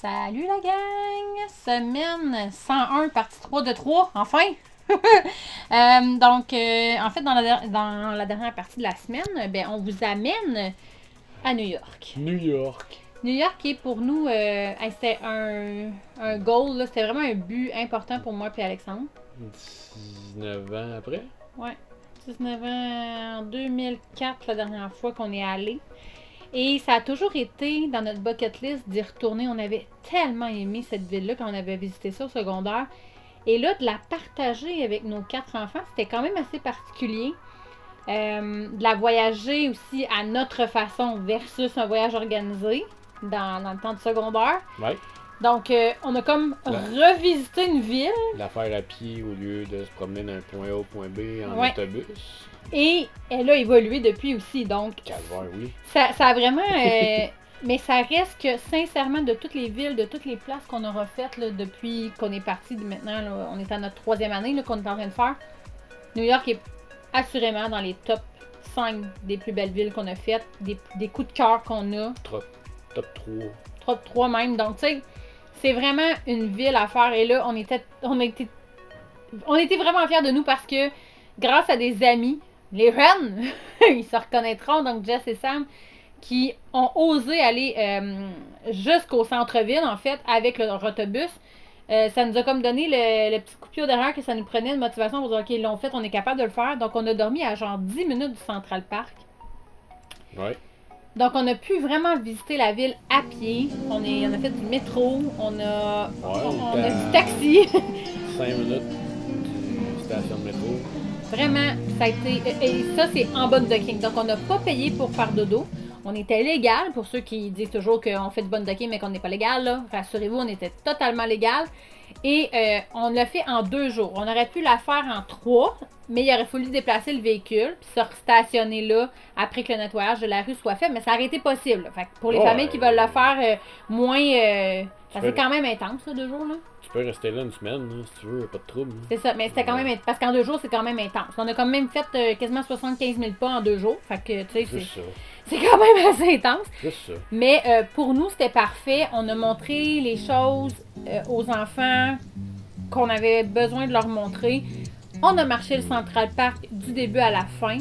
Salut la gang! Semaine 101, partie 3 de 3, enfin! En fait, dans la dernière partie de la semaine, on vous amène à New York. New York. New York est pour nous, c'était un goal, là, c'était vraiment un but important pour moi et Alexandre. 19 ans après? Ouais, 19 ans, en 2004, la dernière fois qu'on est allé. Et ça a toujours été dans notre bucket list d'y retourner. On avait tellement aimé cette ville-là quand on avait visité ça au secondaire. Et là, de la partager avec nos 4 enfants, c'était quand même assez particulier. De la voyager aussi à notre façon versus un voyage organisé dans le temps du secondaire. Ouais. Donc, on a comme revisité une ville. La faire à pied au lieu de se promener d'un point A au point B en Ouais. autobus. Et elle a évolué depuis aussi. Donc, Calvaire, oui. ça a vraiment. Mais ça reste que, sincèrement, de toutes les villes, de toutes les places qu'on a refaites là, depuis qu'on est parti maintenant, là, on est à notre 3e année là, qu'on est en train de faire. New York est assurément dans les top 5 des plus belles villes qu'on a faites, des coups de cœur qu'on a. Top 3. Top 3 même. Donc, tu sais, c'est vraiment une ville à faire. Et là, on était vraiment fiers de nous parce que, grâce à des amis, les Ren, ils se reconnaîtront, donc Jess et Sam, qui ont osé aller jusqu'au centre-ville, en fait, avec leur autobus. Ça nous a comme donné le petit coup de pied au derrière que ça nous prenait de motivation pour dire, OK, ils l'ont fait, on est capable de le faire. Donc, on a dormi à genre 10 minutes du Central Park. Ouais. Donc, on a pu vraiment visiter la ville à pied. On a fait du métro, on a du taxi. 5 minutes du station de métro. Vraiment, ça a été... Et ça, c'est en bas de docking. Donc, on n'a pas payé pour faire dodo. On était légal, pour ceux qui disent toujours qu'on fait du bon docking, mais qu'on n'est pas légal. Là. Rassurez-vous, on était totalement légal. Et on l'a fait en 2 jours. On aurait pu la faire en 3, mais il aurait fallu déplacer le véhicule, puis se stationner là après que le nettoyage de la rue soit fait. Mais ça aurait été possible. Fait que pour les familles qui veulent le faire moins... c'est quand même intense, ça, 2 jours. Là. Tu peux rester là une semaine, là, si tu veux, pas de trouble. Là. C'est ça, mais c'était quand même... Parce qu'en 2 jours, c'est quand même intense. On a quand même fait quasiment 75 000 pas en 2 jours. Fait que, tu sais, c'est quand même assez intense. C'est ça. Mais pour nous, c'était parfait. On a montré les choses aux enfants qu'on avait besoin de leur montrer. On a marché le Central Park du début à la fin.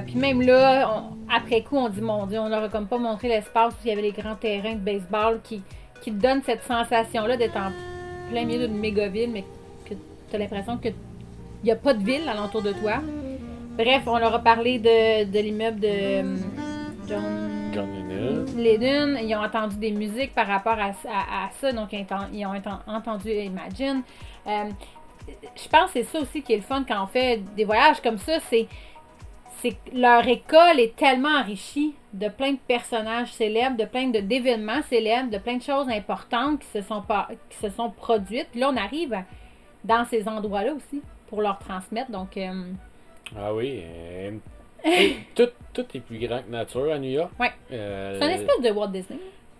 Puis même là, après coup, on dit, mon Dieu, on leur a comme pas montré l'espace où il y avait les grands terrains de baseball qui te donnent cette sensation-là d'être en plein milieu d'une méga ville, mais que tu as l'impression qu'il n'y a pas de ville alentour de toi. Bref, on leur a parlé de l'immeuble de John Lennon. Ils ont entendu des musiques par rapport à ça, donc ils ont entendu Imagine. Je pense que c'est ça aussi qui est le fun quand on fait des voyages comme ça, c'est que leur école est tellement enrichie de plein de personnages célèbres, de plein d'événements célèbres, de plein de choses importantes qui se sont produites. Puis là, on arrive dans ces endroits-là aussi pour leur transmettre. Donc, Ah oui. Tout est plus grand que nature à New York. Ouais. C'est une espèce de Walt Disney.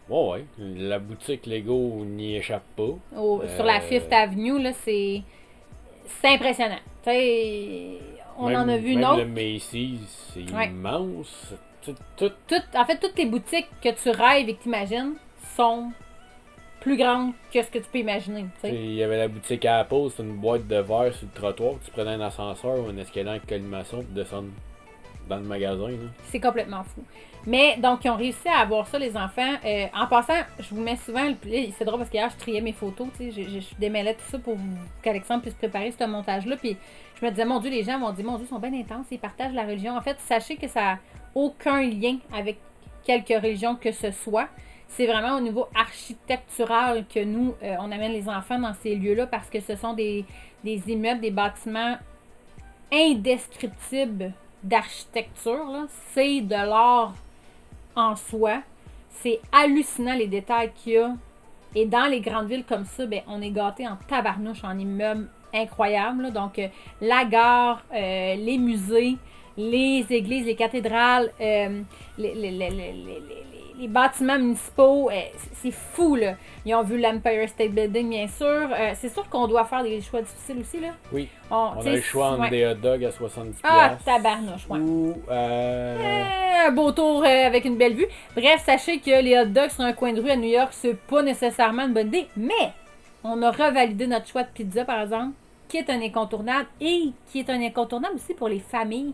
Ouais. La boutique Lego n'y échappe pas. Sur la Fifth Avenue, là, c'est impressionnant. Tu sais, on en a vu une autre. Le Macy's, c'est immense. En fait, toutes les boutiques que tu rêves et que tu imagines sont plus grandes que ce que tu peux imaginer. Il y avait la boutique Apple, c'est une boîte de verre sur le trottoir. Tu prenais un ascenseur ou un escalier en colimaçon pour descendre dans le magasin. C'est complètement fou. Mais donc, ils ont réussi à avoir ça, les enfants. En passant, je vous mets souvent... C'est drôle parce qu'hier, je triais mes photos. Je démêlais tout ça pour qu'Alexandre puisse préparer ce montage-là. Puis je me disais, mon Dieu, les gens m'ont dit, mon Dieu, ils sont bien intenses. Ils partagent la religion. En fait, sachez que ça n'a aucun lien avec quelque religion que ce soit. C'est vraiment au niveau architectural que nous, on amène les enfants dans ces lieux-là parce que ce sont des immeubles, des bâtiments indescriptibles d'architecture. Là. C'est de l'art en soi. C'est hallucinant les détails qu'il y a. Et dans les grandes villes comme ça, on est gâtés en tabarnouche en immeubles incroyables. Là. Donc, la gare, les musées, les églises, les cathédrales, les les bâtiments municipaux, c'est fou, là. Ils ont vu l'Empire State Building, bien sûr. C'est sûr qu'on doit faire des choix difficiles aussi, là. Oui. On a le choix entre des hot dogs à 70$. Ah, tabarnouche, ouais. Ou un beau tour avec une belle vue. Bref, sachez que les hot dogs sur un coin de rue à New York, c'est pas nécessairement une bonne idée. Mais, on a revalidé notre choix de pizza, par exemple, qui est un incontournable et qui est un incontournable aussi pour les familles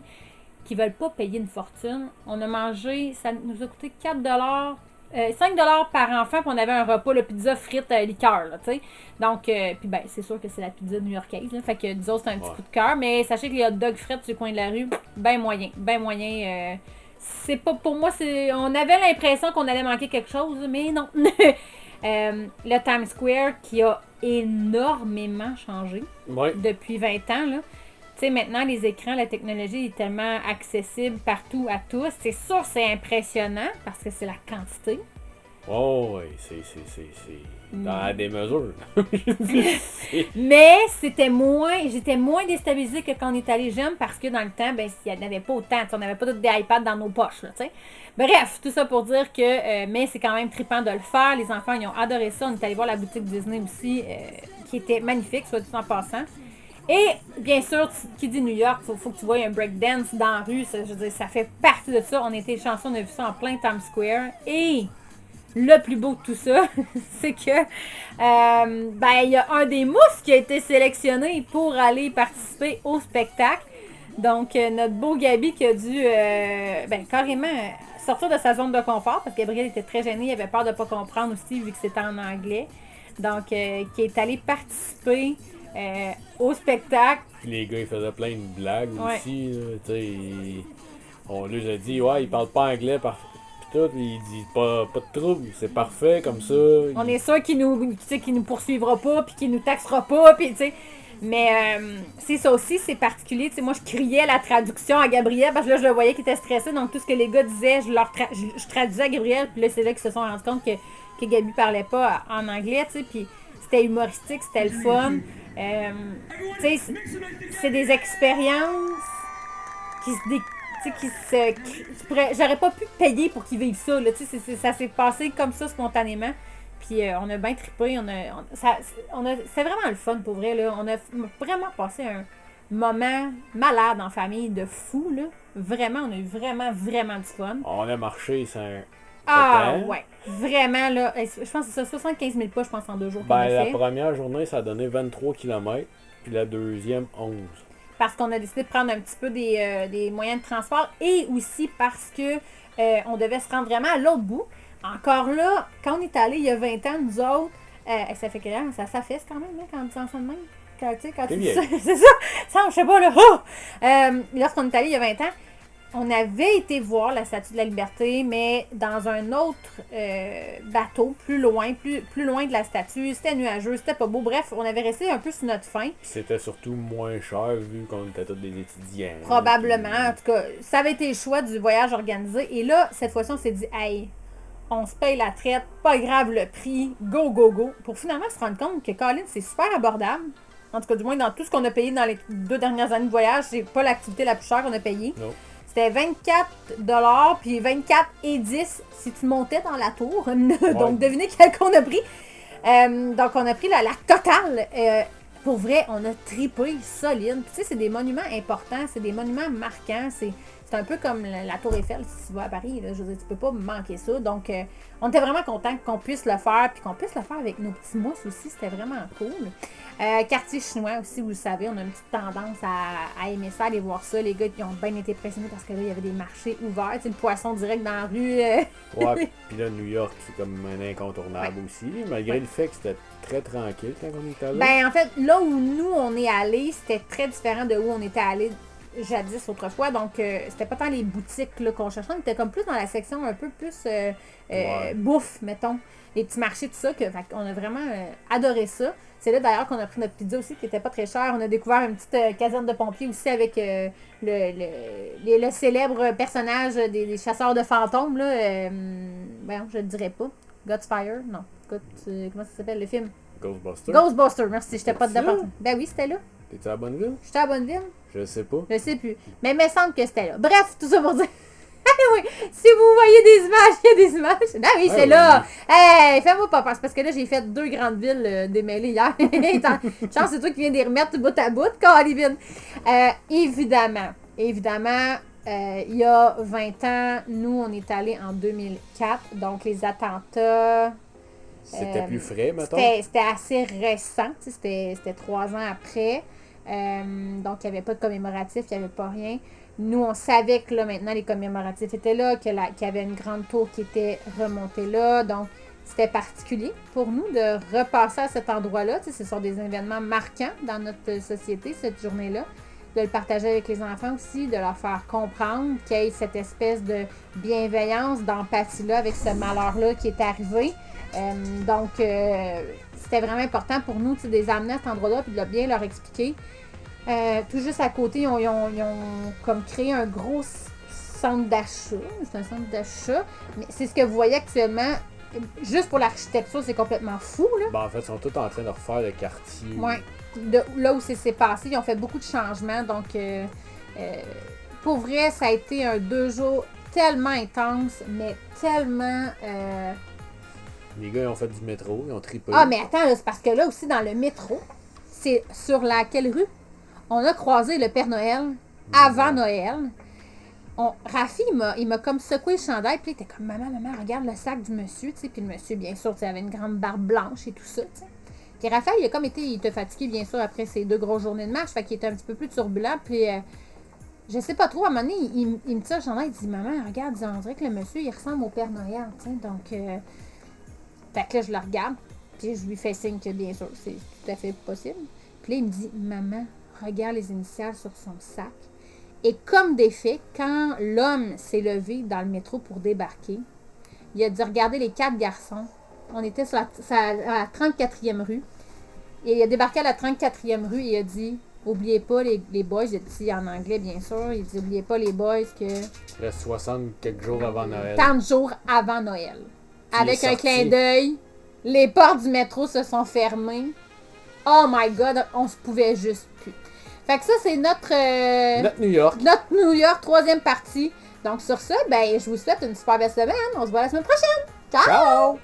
qui veulent pas payer une fortune. On a mangé, ça nous a coûté 4$, 5$ par enfant, puis on avait un repas, le pizza frites liqueur, là, tu sais. Donc, puis ben, c'est sûr que c'est la pizza new-yorkaise, là, fait que disons c'est un petit coup de cœur, mais sachez que les hot dogs frites sur le coin de la rue, ben moyen. C'est pas pour moi, on avait l'impression qu'on allait manquer quelque chose, mais non. Le Times Square qui a énormément changé depuis 20 ans, là. Tu sais, maintenant, les écrans, la technologie est tellement accessible partout à tous. C'est sûr, c'est impressionnant parce que c'est la quantité. Oh, oui, c'est dans des mesures. Mais j'étais moins déstabilisée que quand on est allé jeune parce que dans le temps, ben, il n'y en avait pas autant. On n'avait pas tous des iPads dans nos poches, là, tu sais. Bref, tout ça pour dire que, mais c'est quand même trippant de le faire. Les enfants, ils ont adoré ça. On est allé voir la boutique Disney aussi, qui était magnifique, soit dit en passant. Et, bien sûr, qui dit New York, faut que tu vois un breakdance dans la rue. Ça, je veux dire, ça fait partie de ça. On était chanceux, on a vu ça en plein Times Square. Et le plus beau de tout ça, c'est que il y a un des mousses qui a été sélectionné pour aller participer au spectacle. Donc, notre beau Gabi qui a dû carrément sortir de sa zone de confort parce que Gabriel était très gêné, il avait peur de ne pas comprendre aussi vu que c'était en anglais. Donc, qui est allé participer au spectacle. Puis les gars, ils faisaient plein de blagues aussi. Tu sais, on lui a dit, ouais, il parle pas anglais. Puis tout, il dit, pas de trouble, c'est parfait comme ça. On est sûr qu'il nous poursuivra pas, puis qu'il nous taxera pas, puis tu sais. Mais c'est ça aussi, c'est particulier. Tu sais, moi, je criais la traduction à Gabriel parce que là, je le voyais qu'il était stressé. Donc, tout ce que les gars disaient, je traduisais à Gabriel. Puis là, c'est là qu'ils se sont rendus compte que Gabi parlait pas en anglais, tu sais. Puis c'était humoristique, c'était le fun. Tu sais, c'est des expériences j'aurais pas pu payer pour qu'ils vivent ça, là, tu sais, ça s'est passé comme ça spontanément. Puis on a bien trippé, c'était vraiment le fun pour vrai, là. On a vraiment passé un moment malade en famille de fou, là. Vraiment, on a eu vraiment du fun. On a marché sans... ouais. Vraiment, là. Je pense que c'est ça, 75 000 pas, je pense, en 2 jours. La première journée, ça a donné 23 km, puis la deuxième, 11. Parce qu'on a décidé de prendre un petit peu des moyens de transport et aussi parce que on devait se rendre vraiment à l'autre bout. Encore là, quand on est allé il y a 20 ans, nous autres, ça fait quelle heure? Ça s'affaisse quand même, là, quand on dit ça de même. Quand tu dis ça, c'est ça, je sais pas, là. Lorsqu'on est allé il y a 20 ans, on avait été voir la Statue de la Liberté, mais dans un autre bateau, plus loin de la statue. C'était nuageux, c'était pas beau. Bref, on avait resté un peu sur notre faim. C'était surtout moins cher vu qu'on était tous des étudiants. Probablement. En tout cas, ça avait été le choix du voyage organisé. Et là, cette fois-ci, on s'est dit, hey, on se paye la traite, pas grave le prix, go. Pour finalement se rendre compte que Colin, c'est super abordable. En tout cas, du moins, dans tout ce qu'on a payé dans les 2 dernières années de voyage, c'est pas l'activité la plus chère qu'on a payée. Non. C'était 24$, puis 24,10$ si tu montais dans la tour. Donc, devinez quel qu'on a pris. Donc, on a pris la totale. Pour vrai, on a trippé solide. Tu sais, c'est des monuments importants, c'est des monuments marquants. C'est un peu comme la Tour Eiffel, si tu vas à Paris. Là, je veux dire, tu peux pas manquer ça. Donc, on était vraiment contents qu'on puisse le faire, puis qu'on puisse le faire avec nos petits mousses aussi. C'était vraiment cool. Quartier chinois aussi, vous le savez, on a une petite tendance à aimer ça, aller voir ça. Les gars qui ont bien été impressionnés parce que là, il y avait des marchés ouverts. Tu sais, le poisson direct dans la rue. Ouais, puis là, New York, c'est comme un incontournable aussi, malgré le fait que c'était très tranquille quand on était allé. Ben, en fait, là où nous, on est allés, c'était très différent de où on était allés jadis autrefois. Donc, c'était pas tant les boutiques là, qu'on cherchait. On était comme plus dans la section un peu plus bouffe, mettons. Les petits marchés, tout ça. On a vraiment adoré ça. C'est là d'ailleurs qu'on a pris notre pizza aussi, qui était pas très chère. On a découvert une petite caserne de pompiers aussi avec le célèbre personnage des chasseurs de fantômes. Là, je le dirais pas. Godspire? Non. Comment ça s'appelle le film? Ghostbusters, merci. J'étais pas dedans. Ben oui, c'était là. T'étais à Bonneville? J'étais à Bonneville? Je sais pas. Je sais plus. Mais il me semble que c'était là. Bref, tout ça pour dire. Oui, si vous voyez des images, il y a des images. Ah oui, c'est là. Hey, fais-moi pas peur. Parce que là, j'ai fait 2 grandes villes démêlées hier. Chance, c'est toi qui viens de les remettre bout à bout, Caroline. Évidemment, il y a 20 ans, nous, on est allés en 2004. Donc, les attentats... C'était plus frais, mettons? C'était assez récent. C'était 3 ans après. Donc, il n'y avait pas de commémoratif, il n'y avait pas rien. Nous, on savait que là, maintenant, les commémoratifs étaient là, qu'il y avait une grande tour qui était remontée là. Donc, c'était particulier pour nous de repasser à cet endroit-là. Ce sont des événements marquants dans notre société, cette journée-là. De le partager avec les enfants aussi, de leur faire comprendre qu'il y ait cette espèce de bienveillance, d'empathie-là avec ce malheur-là qui est arrivé. Donc, c'était vraiment important pour nous de les amener à cet endroit-là et de bien leur expliquer. Tout juste à côté, ils ont comme créé un gros centre d'achat. C'est un centre d'achat. Mais c'est ce que vous voyez actuellement. Juste pour l'architecture, c'est complètement fou. Là. Ben, en fait, ils sont tous en train de refaire le quartier. Oui. Là où c'est passé, ils ont fait beaucoup de changements. Donc, pour vrai, ça a été un 2 jours tellement intense, mais tellement... Les gars, ils ont fait du métro, ils ont trippé. Ah, mais attends, c'est parce que là aussi, dans le métro, c'est sur laquelle rue? On a croisé le Père Noël avant Noël. Rafi, il m'a comme secoué le chandail, puis il était comme, maman, regarde le sac du monsieur, tu sais. Puis le monsieur, bien sûr, avait une grande barbe blanche et tout ça, tu sais. Puis Raphaël, il était fatigué, bien sûr, après ces 2 grosses journées de marche, fait qu'il était un petit peu plus turbulent, puis je sais pas trop, à un moment donné, il me tire le chandail, il dit, maman, regarde, on dirait que le monsieur, il ressemble au Père Noël, tu sais, donc, fait que là, je le regarde, puis je lui fais signe que, bien sûr, c'est tout à fait possible. Puis là, il me dit, maman, regarde les initiales sur son sac. Et comme des faits, quand l'homme s'est levé dans le métro pour débarquer, il a dit, regardez les 4 garçons. On était sur la 34e rue. Et il a débarqué à la 34e rue et il a dit, oubliez pas les boys, il a dit en anglais bien sûr, il dit, oubliez pas les boys que... Il reste 60 quelques jours avant Noël. 30 jours avant Noël. Avec un clin d'œil, les portes du métro se sont fermées. Oh my God, on se pouvait juste plus. Fait que ça, c'est notre New York. Notre New York, 3e partie. Donc sur ça, ben, je vous souhaite une super belle semaine. On se voit la semaine prochaine. Ciao! Ciao!